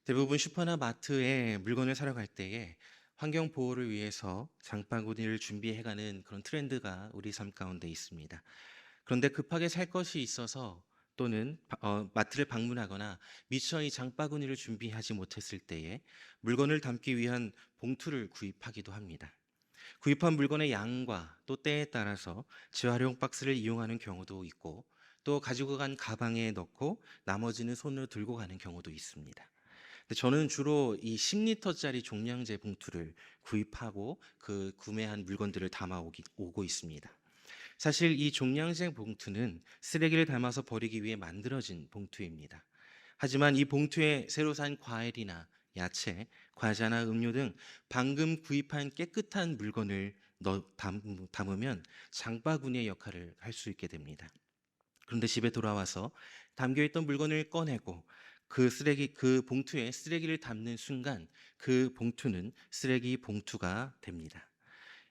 대부분 슈퍼나 마트에 물건을 사러 갈 때에 환경 보호를 위해서 장바구니를 준비해가는 그런 트렌드가 우리 삶 가운데 있습니다. 그런데 급하게 살 것이 있어서 또는 마트를 방문하거나 미처 이 장바구니를 준비하지 못했을 때에 물건을 담기 위한 봉투를 구입하기도 합니다. 구입한 물건의 양과 또 때에 따라서 재활용 박스를 이용하는 경우도 있고, 또 가지고 간 가방에 넣고 나머지는 손으로 들고 가는 경우도 있습니다. 근데 저는 주로 이 10리터짜리 종량제 봉투를 구입하고 그 구매한 물건들을 오고 있습니다. 사실 이 종량제 봉투는 쓰레기를 담아서 버리기 위해 만들어진 봉투입니다. 하지만 이 봉투에 새로 산 과일이나 야채, 과자나 음료 등 방금 구입한 깨끗한 물건을 담으면 장바구니의 역할을 할 수 있게 됩니다. 그런데 집에 돌아와서 담겨있던 물건을 꺼내고 그 봉투에 쓰레기를 담는 순간 그 봉투는 쓰레기 봉투가 됩니다.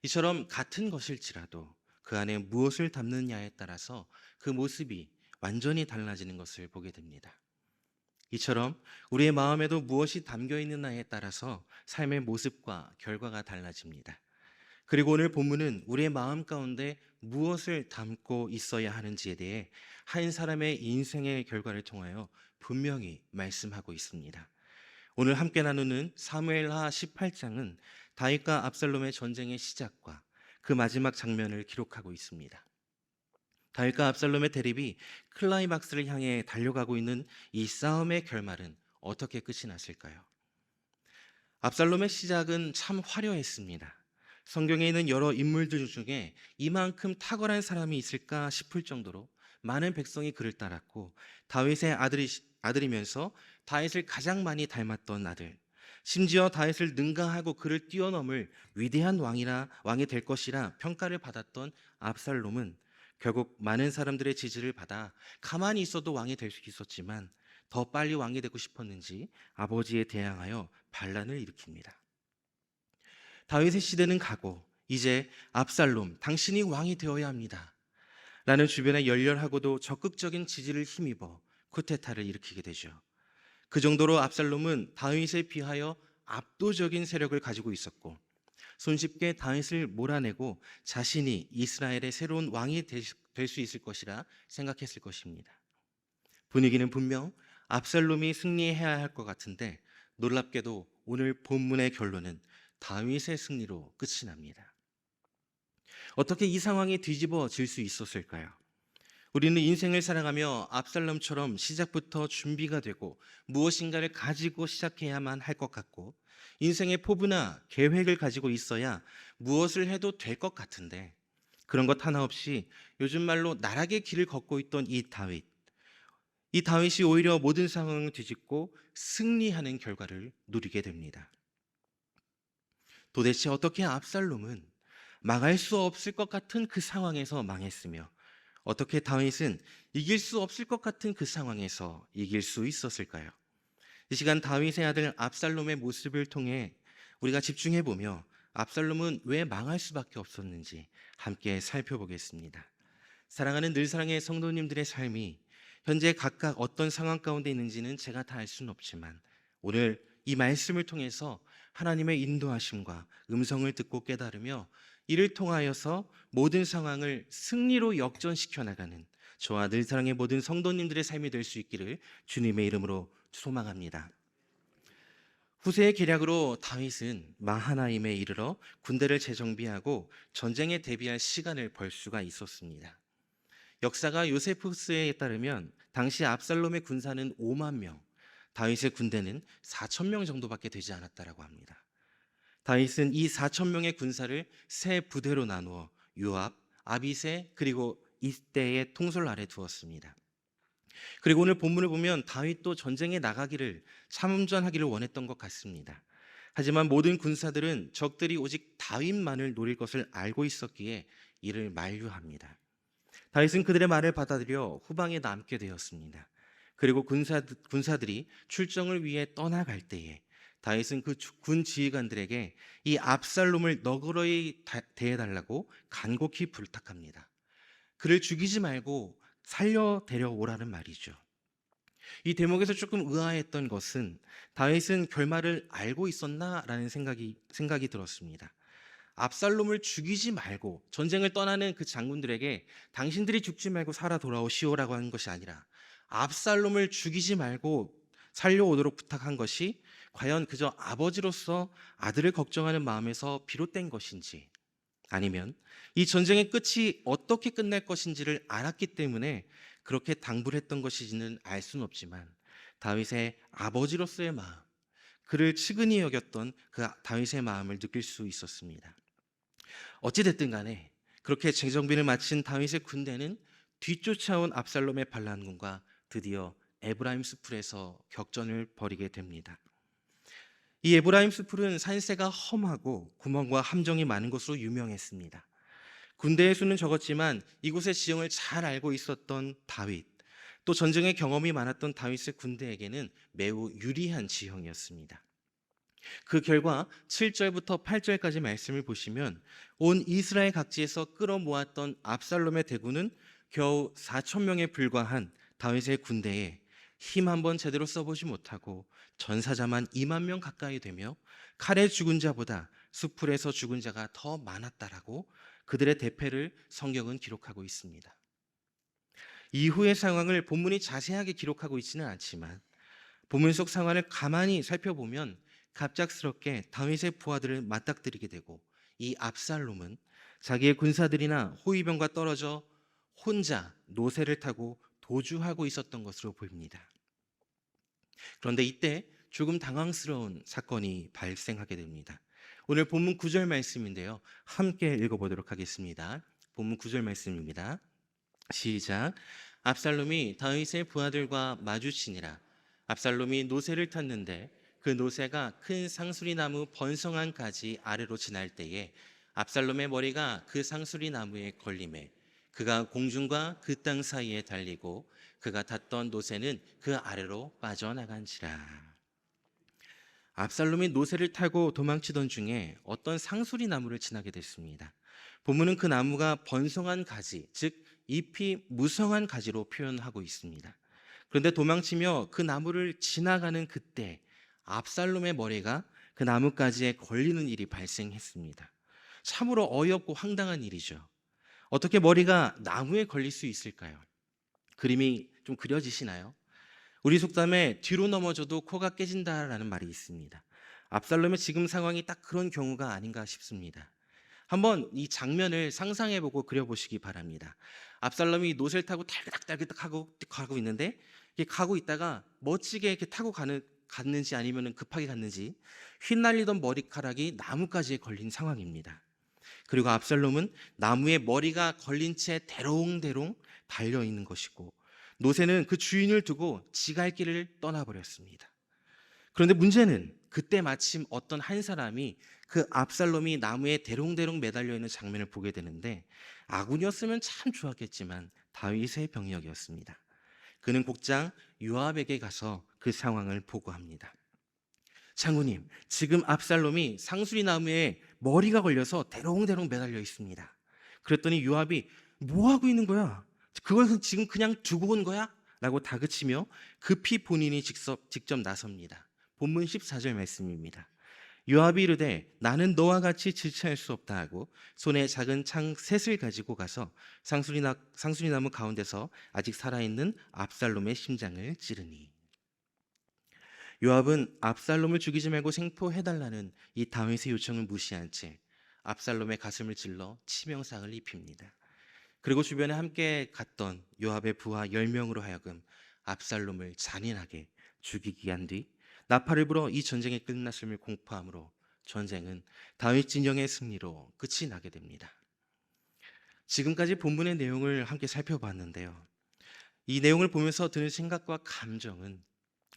이처럼 같은 것일지라도 그 안에 무엇을 담느냐에 따라서 그 모습이 완전히 달라지는 것을 보게 됩니다. 이처럼 우리의 마음에도 무엇이 담겨 있느냐에 따라서 삶의 모습과 결과가 달라집니다. 그리고 오늘 본문은 우리의 마음 가운데 무엇을 담고 있어야 하는지에 대해 한 사람의 인생의 결과를 통하여 분명히 말씀하고 있습니다. 오늘 함께 나누는 사무엘하 18장은 다윗과 압살롬의 전쟁의 시작과 그 마지막 장면을 기록하고 있습니다. 다윗과 압살롬의 대립이 클라이막스를 향해 달려가고 있는 이 싸움의 결말은 어떻게 끝이 났을까요? 압살롬의 시작은 참 화려했습니다. 성경에 있는 여러 인물들 중에 이만큼 탁월한 사람이 있을까 싶을 정도로 많은 백성이 그를 따랐고, 다윗의 아들이면서 다윗을 가장 많이 닮았던 아들, 심지어 다윗을 능가하고 그를 뛰어넘을 위대한 왕이 될 것이라 평가를 받았던 압살롬은 결국 많은 사람들의 지지를 받아 가만히 있어도 왕이 될 수 있었지만, 더 빨리 왕이 되고 싶었는지 아버지에 대항하여 반란을 일으킵니다. 다윗의 시대는 가고 이제 압살롬, 당신이 왕이 되어야 합니다 라는 주변의 열렬하고도 적극적인 지지를 힘입어 쿠데타를 일으키게 되죠. 그 정도로 압살롬은 다윗에 비하여 압도적인 세력을 가지고 있었고, 손쉽게 다윗을 몰아내고 자신이 이스라엘의 새로운 왕이 될 수 있을 것이라 생각했을 것입니다. 분위기는 분명 압살롬이 승리해야 할 것 같은데, 놀랍게도 오늘 본문의 결론은 다윗의 승리로 끝이 납니다. 어떻게 이 상황이 뒤집어질 수 있었을까요? 우리는 인생을 살아가며 압살롬처럼 시작부터 준비가 되고 무엇인가를 가지고 시작해야만 할 것 같고, 인생의 포부나 계획을 가지고 있어야 무엇을 해도 될 것 같은데, 그런 것 하나 없이 요즘 말로 나락의 길을 걷고 있던 이 다윗이 오히려 모든 상황을 뒤집고 승리하는 결과를 누리게 됩니다. 도대체 어떻게 압살롬은 망할 수 없을 것 같은 그 상황에서 망했으며, 어떻게 다윗은 이길 수 없을 것 같은 그 상황에서 이길 수 있었을까요? 이 시간 다윗의 아들 압살롬의 모습을 통해 우리가 집중해 보며 압살롬은 왜 망할 수밖에 없었는지 함께 살펴보겠습니다. 사랑하는 늘사랑의 성도님들의 삶이 현재 각각 어떤 상황 가운데 있는지는 제가 다 알 수는 없지만, 오늘 이 말씀을 통해서 하나님의 인도하심과 음성을 듣고 깨달으며 이를 통하여서 모든 상황을 승리로 역전시켜 나가는 저와 늘사랑의 모든 성도님들의 삶이 될 수 있기를 주님의 이름으로 소망합니다. 후세의 계략으로 다윗은 마하나임에 이르러 군대를 재정비하고 전쟁에 대비할 시간을 벌 수가 있었습니다. 역사가 요세푸스에 따르면 당시 압살롬의 군사는 5만 명, 다윗의 군대는 4천 명 정도밖에 되지 않았다라고 합니다. 다윗은 이 4천 명의 군사를 세 부대로 나누어 요압, 아비새 그리고 이때의 통솔 아래 두었습니다. 그리고 오늘 본문을 보면 다윗도 전쟁에 나가기를 참전하기를 원했던 것 같습니다. 하지만 모든 군사들은 적들이 오직 다윗만을 노릴 것을 알고 있었기에 이를 만류합니다. 다윗은 그들의 말을 받아들여 후방에 남게 되었습니다. 그리고 군사들이 출정을 위해 떠나갈 때에 다윗은 그 군 지휘관들에게 이 압살롬을 너그러이 대해달라고 간곡히 부탁합니다. 그를 죽이지 말고 살려 데려오라는 말이죠. 이 대목에서 조금 의아했던 것은 다윗은 결말을 알고 있었나라는 생각이 들었습니다. 압살롬을 죽이지 말고 전쟁을 떠나는 그 장군들에게 당신들이 죽지 말고 살아 돌아오시오라고 하는 것이 아니라 압살롬을 죽이지 말고 살려오도록 부탁한 것이 과연 그저 아버지로서 아들을 걱정하는 마음에서 비롯된 것인지, 아니면 이 전쟁의 끝이 어떻게 끝날 것인지를 알았기 때문에 그렇게 당부를 했던 것인지는 알 수는 없지만, 다윗의 아버지로서의 마음, 그를 측은히 여겼던 그 다윗의 마음을 느낄 수 있었습니다. 어찌됐든 간에 그렇게 재정비를 마친 다윗의 군대는 뒤쫓아온 압살롬의 반란군과 드디어 에브라임 숲풀에서 격전을 벌이게 됩니다. 이 에브라임 숲풀은 산세가 험하고 구멍과 함정이 많은 것으로 유명했습니다. 군대의 수는 적었지만 이곳의 지형을 잘 알고 있었던 다윗, 또 전쟁의 경험이 많았던 다윗의 군대에게는 매우 유리한 지형이었습니다. 그 결과 7절부터 8절까지 말씀을 보시면 온 이스라엘 각지에서 끌어모았던 압살롬의 대군은 겨우 4천 명에 불과한 다윗의 군대에 힘 한번 제대로 써보지 못하고 전사자만 2만 명 가까이 되며 칼에 죽은 자보다 숲풀에서 죽은 자가 더 많았다라고 그들의 대패를 성경은 기록하고 있습니다. 이후의 상황을 본문이 자세하게 기록하고 있지는 않지만 본문 속 상황을 가만히 살펴보면 갑작스럽게 다윗의 부하들을 맞닥뜨리게 되고, 이 압살롬은 자기의 군사들이나 호위병과 떨어져 혼자 노새를 타고 도주하고 있었던 것으로 보입니다. 그런데 이때 조금 당황스러운 사건이 발생하게 됩니다. 오늘 본문 9절 말씀인데요, 함께 읽어보도록 하겠습니다. 본문 9절 말씀입니다. 시작. 압살롬이 다윗의 부하들과 마주치니라. 압살롬이 노새를 탔는데 그 노새가 큰 상수리 나무 번성한 가지 아래로 지날 때에 압살롬의 머리가 그 상수리 나무에 걸림에 그가 공중과 그 땅 사이에 달리고 그가 탔던 노새는 그 아래로 빠져나간지라. 압살롬이 노새를 타고 도망치던 중에 어떤 상수리 나무를 지나게 됐습니다. 본문은 그 나무가 번성한 가지, 즉 잎이 무성한 가지로 표현하고 있습니다. 그런데 도망치며 그 나무를 지나가는 그때 압살롬의 머리가 그 나뭇가지에 걸리는 일이 발생했습니다. 참으로 어이없고 황당한 일이죠. 어떻게 머리가 나무에 걸릴 수 있을까요? 그림이 좀 그려지시나요? 우리 속담에 뒤로 넘어져도 코가 깨진다라는 말이 있습니다. 압살롬의 지금 상황이 딱 그런 경우가 아닌가 싶습니다. 한번 이 장면을 상상해보고 그려보시기 바랍니다. 압살롬이 노새를 타고 딸긋딸긋 하고 가고 있는데, 이게 가고 있다가 멋지게 이렇게 타고 갔는지 아니면 급하게 갔는지 휘날리던 머리카락이 나무까지 걸린 상황입니다. 그리고 압살롬은 나무에 머리가 걸린 채 대롱대롱 달려 있는 것이고, 노새는 그 주인을 두고 지갈 길을 떠나버렸습니다. 그런데 문제는 그때 마침 어떤 한 사람이 그 압살롬이 나무에 대롱대롱 매달려 있는 장면을 보게 되는데, 아군이었으면 참 좋았겠지만 다윗의 병력이었습니다. 그는 곧장 요압에게 가서 그 상황을 보고합니다. 장군님, 지금 압살롬이 상수리 나무에 머리가 걸려서 대롱대롱 매달려 있습니다. 그랬더니 요압이 뭐 하고 있는 거야? 그걸 지금 그냥 두고 온 거야? 라고 다그치며 급히 본인이 직접 나섭니다. 본문 14절 말씀입니다. 요압이 이르되 나는 너와 같이 질차할 수 없다 하고 손에 작은 창 셋을 가지고 가서 상수리 나무 가운데서 아직 살아있는 압살롬의 심장을 찌르니. 요압은 압살롬을 죽이지 말고 생포해달라는 이 다윗의 요청을 무시한 채 압살롬의 가슴을 찔러 치명상을 입힙니다. 그리고 주변에 함께 갔던 요압의 부하 10명으로 하여금 압살롬을 잔인하게 죽이게 한 뒤 나팔을 불어 이 전쟁이 끝났음을 공포함으로 전쟁은 다윗 진영의 승리로 끝이 나게 됩니다. 지금까지 본문의 내용을 함께 살펴봤는데요, 이 내용을 보면서 드는 생각과 감정은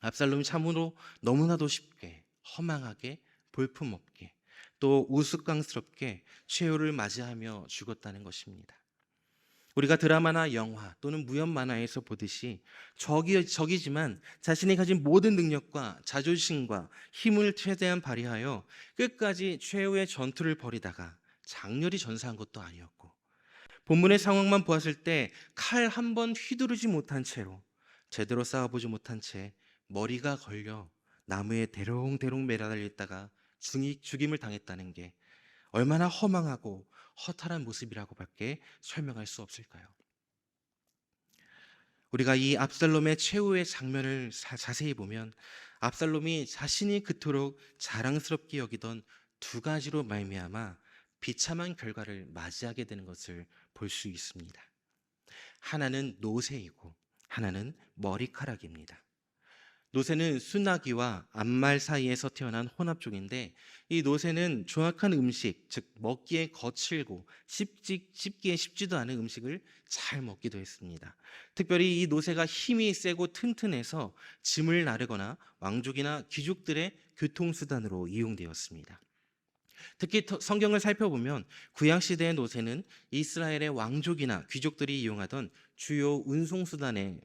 압살롬이 참으로 너무나도 쉽게, 허망하게, 볼품없게, 또 우스꽝스럽게 최후를 맞이하며 죽었다는 것입니다. 우리가 드라마나 영화 또는 무협 만화에서 보듯이 적이지만 자신이 가진 모든 능력과 자존심과 힘을 최대한 발휘하여 끝까지 최후의 전투를 벌이다가 장렬히 전사한 것도 아니었고, 본문의 상황만 보았을 때 칼 한 번 휘두르지 못한 채로 제대로 싸워보지 못한 채 머리가 걸려 나무에 대롱대롱 매달려 있다가 죽임을 당했다는 게 얼마나 허망하고 허탈한 모습이라고밖에 설명할 수 없을까요? 우리가 이 압살롬의 최후의 장면을 자세히 보면 압살롬이 자신이 그토록 자랑스럽게 여기던 두 가지로 말미암아 비참한 결과를 맞이하게 되는 것을 볼 수 있습니다. 하나는 노새이고 하나는 머리카락입니다. 노새는 순아기와 암말 사이에서 태어난 혼합종인데 이 노새는 정확한 음식, 즉 먹기에 거칠고 씹기에 쉽지도 않은 음식을 잘 먹기도 했습니다. 특별히 이 노새가 힘이 세고 튼튼해서 짐을 나르거나 왕족이나 귀족들의 교통수단으로 이용되었습니다. 특히 성경을 살펴보면 구약시대의 노새는 이스라엘의 왕족이나 귀족들이 이용하던 주요 운송수단으로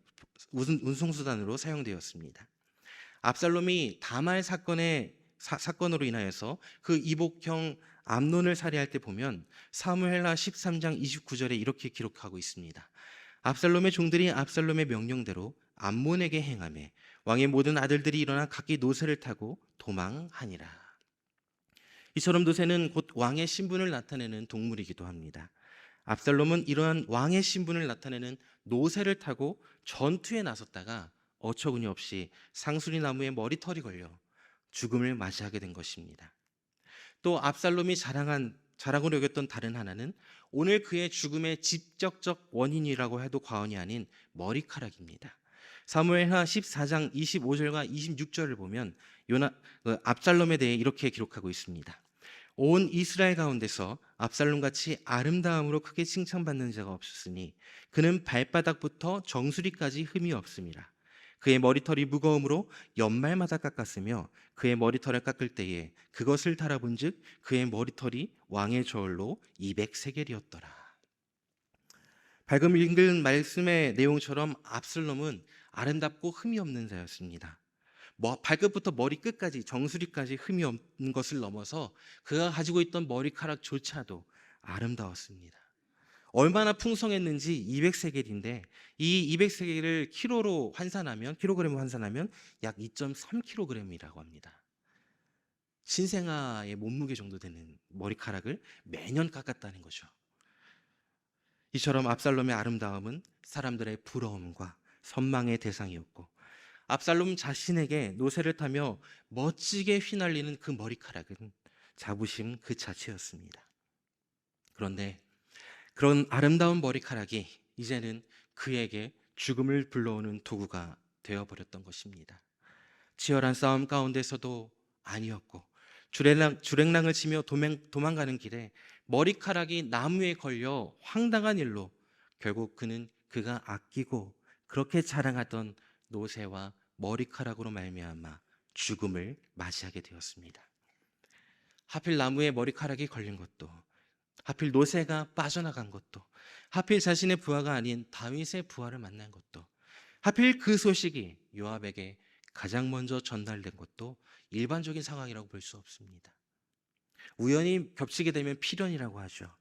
사용되었습니다. 압살롬이 다말 사건으로 인하여서 그 이복형 암논을 살해할 때 보면 사무엘하 13장 29절에 이렇게 기록하고 있습니다. 압살롬의 종들이 압살롬의 명령대로 암몬에게 행하매 왕의 모든 아들들이 일어나 각기 노새를 타고 도망하니라. 이처럼 노새는 곧 왕의 신분을 나타내는 동물이기도 합니다. 압살롬은 이러한 왕의 신분을 나타내는 노새를 타고 전투에 나섰다가 어처구니 없이 상수리 나무에 머리털이 걸려 죽음을 맞이하게 된 것입니다. 또 압살롬이 자랑으로 여겼던 다른 하나는 오늘 그의 죽음의 직접적 원인이라고 해도 과언이 아닌 머리카락입니다. 사무엘하 14장 25절과 26절을 보면 압살롬에 대해 이렇게 기록하고 있습니다. 온 이스라엘 가운데서 압살롬같이 아름다움으로 크게 칭찬받는 자가 없었으니 그는 발바닥부터 정수리까지 흠이 없음이라. 그의 머리털이 무거움으로 연말마다 깎았으며 그의 머리털을 깎을 때에 그것을 달아본즉 그의 머리털이 왕의 저울로 200세겔이었더라. 방금 읽은 말씀의 내용처럼 압살롬은 아름답고 흠이 없는 자였습니다. 발끝부터 머리끝까지 정수리까지 흠이 없는 것을 넘어서 그가 가지고 있던 머리카락조차도 아름다웠습니다. 얼마나 풍성했는지 200세겔인데 이 200세겔을 킬로그램으로 환산하면 약 2.3kg이라고 합니다. 신생아의 몸무게 정도 되는 머리카락을 매년 깎았다는 거죠. 이처럼 압살롬의 아름다움은 사람들의 부러움과 선망의 대상이었고 압살롬 자신에게 노새를 타며 멋지게 휘날리는 그 머리카락은 자부심 그 자체였습니다. 그런데 그런 아름다운 머리카락이 이제는 그에게 죽음을 불러오는 도구가 되어버렸던 것입니다. 치열한 싸움 가운데서도 아니었고 주랭랑을 치며 도망가는 길에 머리카락이 나무에 걸려 황당한 일로 결국 그가 아끼고 그렇게 자랑하던 노새와 머리카락으로 말미암아 죽음을 맞이하게 되었습니다. 하필 나무에 머리카락이 걸린 것도, 하필 노새가 빠져나간 것도, 하필 자신의 부하가 아닌 다윗의 부하를 만난 것도, 하필 그 소식이 요압에게 가장 먼저 전달된 것도 일반적인 상황이라고 볼 수 없습니다. 우연히 겹치게 되면 필연이라고 하죠.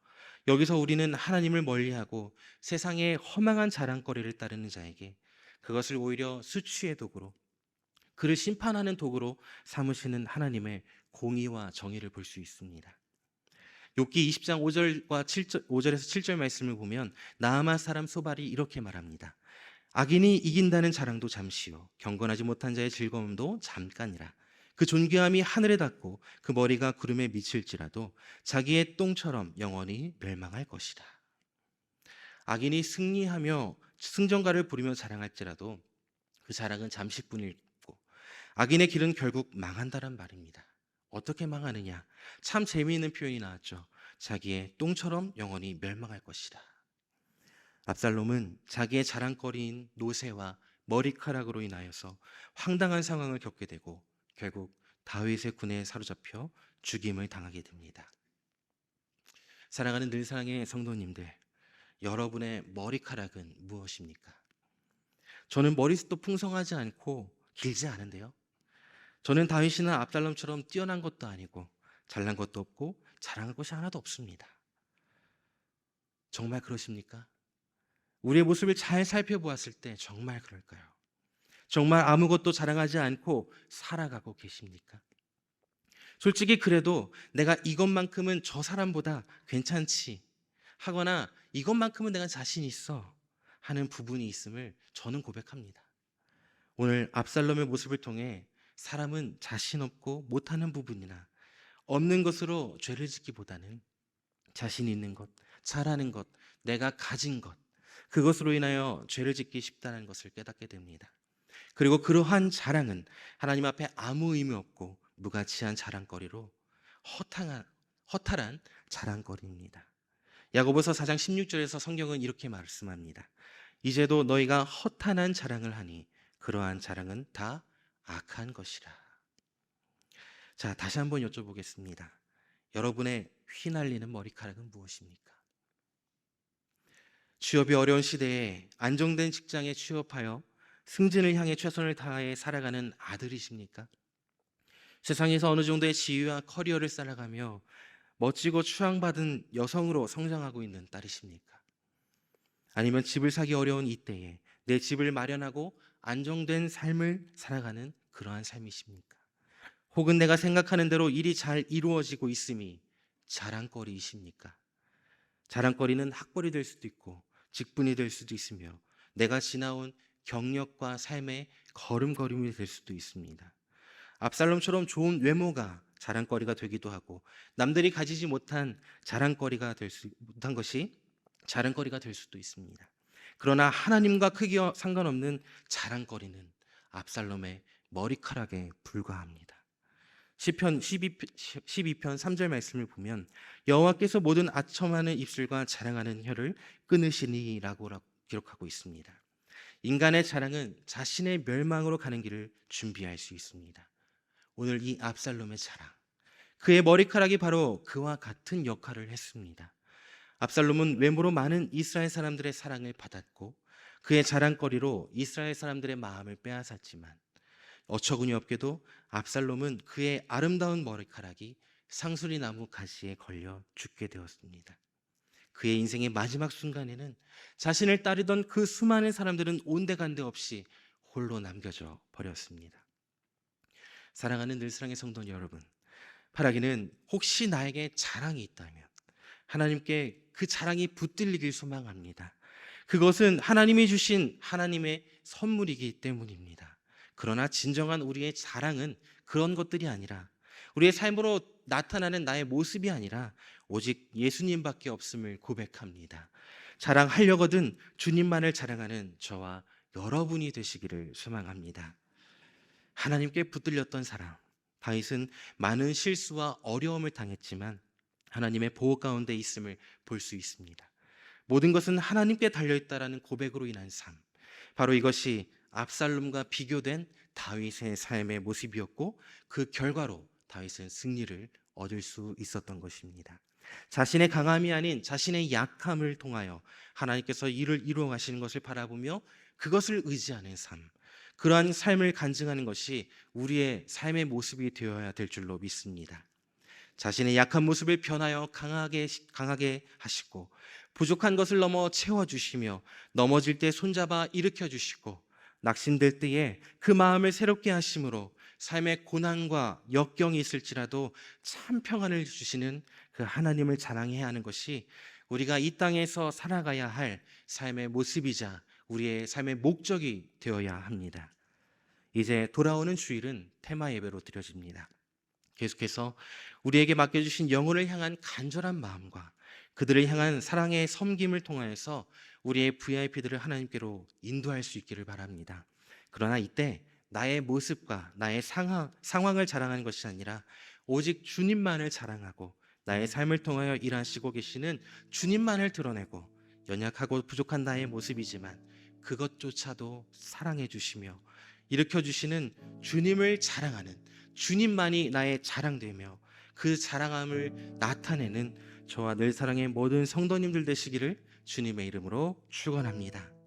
여기서 우리는 하나님을 멀리하고 세상의 허망한 자랑거리를 따르는 자에게 그것을 오히려 수치의 도구로, 그를 심판하는 도구로 삼으시는 하나님의 공의와 정의를 볼 수 있습니다. 욥기 20장 5절에서 7절 말씀을 보면 나아마 사람 소발이 이렇게 말합니다. 악인이 이긴다는 자랑도 잠시요 경건하지 못한 자의 즐거움도 잠깐이라. 그 존귀함이 하늘에 닿고 그 머리가 구름에 미칠지라도 자기의 똥처럼 영원히 멸망할 것이다. 악인이 승리하며 승전가를 부리며 자랑할지라도 그 자랑은 잠시뿐이고 악인의 길은 결국 망한다란 말입니다. 어떻게 망하느냐? 참 재미있는 표현이 나왔죠. 자기의 똥처럼 영원히 멸망할 것이다. 압살롬은 자기의 자랑거리인 노새와 머리카락으로 인하여서 황당한 상황을 겪게 되고 결국 다윗의 군에 사로잡혀 죽임을 당하게 됩니다. 사랑하는 늘사랑의 성도님들, 여러분의 머리카락은 무엇입니까? 저는 머리숱도 풍성하지 않고 길지 않은데요. 저는 다윗이나 압살롬처럼 뛰어난 것도 아니고 잘난 것도 없고 자랑할 것이 하나도 없습니다. 정말 그러십니까? 우리의 모습을 잘 살펴보았을 때 정말 그럴까요? 정말 아무것도 자랑하지 않고 살아가고 계십니까? 솔직히 그래도 내가 이것만큼은 저 사람보다 괜찮지 하거나 이것만큼은 내가 자신 있어 하는 부분이 있음을 저는 고백합니다. 오늘 압살롬의 모습을 통해 사람은 자신 없고 못하는 부분이나 없는 것으로 죄를 짓기보다는 자신 있는 것, 잘하는 것, 내가 가진 것, 그것으로 인하여 죄를 짓기 쉽다는 것을 깨닫게 됩니다. 그리고 그러한 자랑은 하나님 앞에 아무 의미 없고 무가치한 자랑거리로 허탈한 자랑거리입니다. 야고보서 4장 16절에서 성경은 이렇게 말씀합니다. 이제도 너희가 허탄한 자랑을 하니 그러한 자랑은 다 악한 것이라. 자, 다시 한번 여쭤보겠습니다. 여러분의 휘날리는 머리카락은 무엇입니까? 취업이 어려운 시대에 안정된 직장에 취업하여 승진을 향해 최선을 다해 살아가는 아들이십니까? 세상에서 어느 정도의 지위와 커리어를 쌓아가며 멋지고 추앙받은 여성으로 성장하고 있는 딸이십니까? 아니면 집을 사기 어려운 이때에 내 집을 마련하고 안정된 삶을 살아가는 그러한 삶이십니까? 혹은 내가 생각하는 대로 일이 잘 이루어지고 있음이 자랑거리이십니까? 자랑거리는 학벌이 될 수도 있고 직분이 될 수도 있으며 내가 지나온 경력과 삶의 걸음걸음이 될 수도 있습니다. 압살롬처럼 좋은 외모가 자랑거리가 되기도 하고 남들이 가지지 못한 못한 것이 자랑거리가 될 수도 있습니다. 그러나 하나님과 크기와 상관없는 자랑거리는 압살롬의 머리카락에 불과합니다. 시편 12편 3절 말씀을 보면 여호와께서 모든 아첨하는 입술과 자랑하는 혀를 끊으시니라고 기록하고 있습니다. 인간의 자랑은 자신의 멸망으로 가는 길을 준비할 수 있습니다. 오늘 이 압살롬의 자랑, 그의 머리카락이 바로 그와 같은 역할을 했습니다. 압살롬은 외모로 많은 이스라엘 사람들의 사랑을 받았고 그의 자랑거리로 이스라엘 사람들의 마음을 빼앗았지만 어처구니 없게도 압살롬은 그의 아름다운 머리카락이 상수리 나무 가시에 걸려 죽게 되었습니다. 그의 인생의 마지막 순간에는 자신을 따르던 그 수많은 사람들은 온데간데 없이 홀로 남겨져 버렸습니다. 사랑하는 늘사랑의 성도 여러분, 바라기는 혹시 나에게 자랑이 있다면 하나님께 그 자랑이 붙들리길 소망합니다. 그것은 하나님이 주신 하나님의 선물이기 때문입니다. 그러나 진정한 우리의 자랑은 그런 것들이 아니라 우리의 삶으로 나타나는 나의 모습이 아니라 오직 예수님밖에 없음을 고백합니다. 자랑하려거든 주님만을 자랑하는 저와 여러분이 되시기를 소망합니다. 하나님께 붙들렸던 사람, 다윗은 많은 실수와 어려움을 당했지만 하나님의 보호 가운데 있음을 볼 수 있습니다. 모든 것은 하나님께 달려있다라는 고백으로 인한 삶, 바로 이것이 압살롬과 비교된 다윗의 삶의 모습이었고 그 결과로 다윗은 승리를 얻을 수 있었던 것입니다. 자신의 강함이 아닌 자신의 약함을 통하여 하나님께서 일을 이루어 가시는 것을 바라보며 그것을 의지하는 삶, 그러한 삶을 간증하는 것이 우리의 삶의 모습이 되어야 될 줄로 믿습니다. 자신의 약한 모습을 변하여 강하게 하시고 부족한 것을 넘어 채워주시며 넘어질 때 손잡아 일으켜 주시고 낙심될 때에 그 마음을 새롭게 하심으로 삶의 고난과 역경이 있을지라도 참 평안을 주시는 그 하나님을 자랑해야 하는 것이 우리가 이 땅에서 살아가야 할 삶의 모습이자 우리의 삶의 목적이 되어야 합니다. 이제 돌아오는 주일은 테마 예배로 드려집니다. 계속해서 우리에게 맡겨주신 영혼을 향한 간절한 마음과 그들을 향한 사랑의 섬김을 통하여서 우리의 VIP들을 하나님께로 인도할 수 있기를 바랍니다. 그러나 이때 나의 모습과 나의 상황을 자랑하는 것이 아니라 오직 주님만을 자랑하고 나의 삶을 통하여 일하시고 계시는 주님만을 드러내고 연약하고 부족한 나의 모습이지만 그것조차도 사랑해 주시며 일으켜 주시는 주님을 자랑하는 주님만이 나의 자랑되며 그 자랑함을 나타내는 저와 늘 사랑의 모든 성도님들 되시기를 주님의 이름으로 축원합니다.